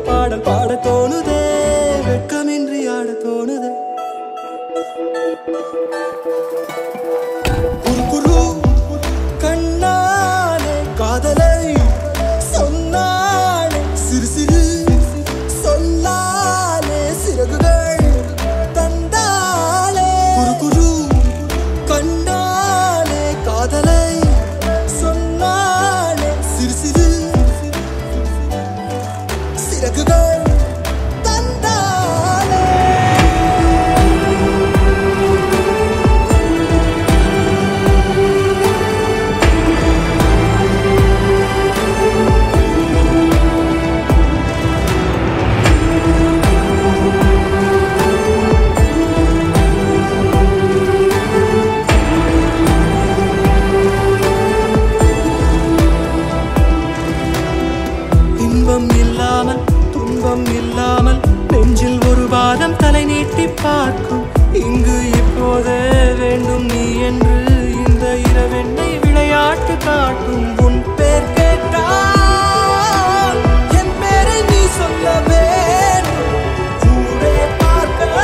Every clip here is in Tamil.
பாடல் பாட தோணுதே வெட்கமின்றி ஆட தோணுதே குறுகுறு கண்ணாலே காதலை சொன்னாலே சிறு சிறு சொல்லாலே சிறகுகள் தந்தாலே குறுகுறு கண்ணாலே காதலை சொன்னாலே சிறு சிறு சிறகுகள் துன்பம் இல்லாமல் நெஞ்சில் ஒரு வாதம் தலை நீட்டி பார்க்கும் இங்கு இப்போதே வேண்டும் நீ என்று இந்த இரவெண்ணை விளையாட்டு காட்டும் உன் பேர் கேட்டால் என் பேரை நீ சொல்ல வேண்டும் ஊரே பார்க்க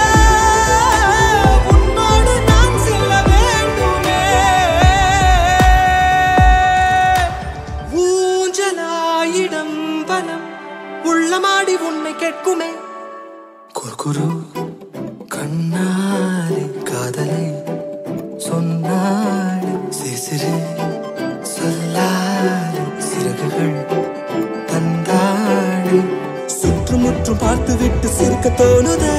உன்னோடு நான் செல்ல வேண்டுமே ஊஞ்சலாயிடம் பலம் உள்ளமாடி உன்னை கேட்குமே குறுகுறு கண்ணாலே காதலை சொன்னாலே சிறு சொல்லாலே சிறகுகள் தந்தாலே சுற்றுமுற்றும் பார்த்து விட்டு சிரிக்க தோணுதே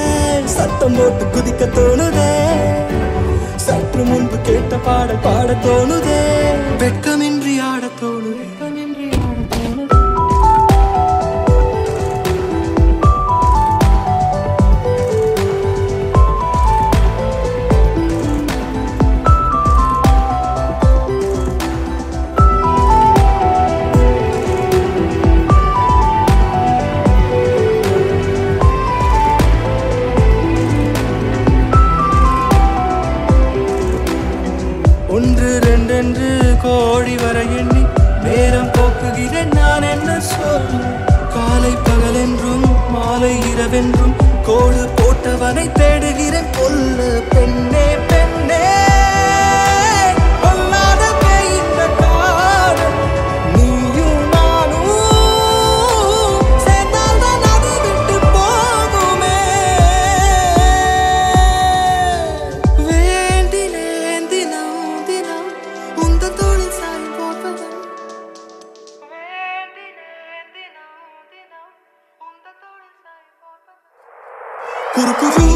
சத்தம் போட்டு குதிக்க தோணுதே சற்று முன்பு கேட்ட பாடல் பாட தோணுதே வெட்கமின்றி ஆட தோணுதே ஒன்று ரெண்டென்று கோடி வர எண்ணி நேரம் போக்குகிறேன் நான் என்ன சொல்ல காலை பகலென்றும் மாலை இரவென்றும் கோடு போட்டவனை தேடுகிறேன் கொல்ல பெண்ணே பெண்ணே பொல்லாத இந்த காதல் நீயும் நானும் சேர்ந்தால்தான் அது விட்டு போகுமே வேண்டினேன் தினம் உந்தன் தோளில் சாயும் போவதன் வேண்டினேன் தினம் உந்தன் தோளில் சாயும் போவதன் குறுகுறு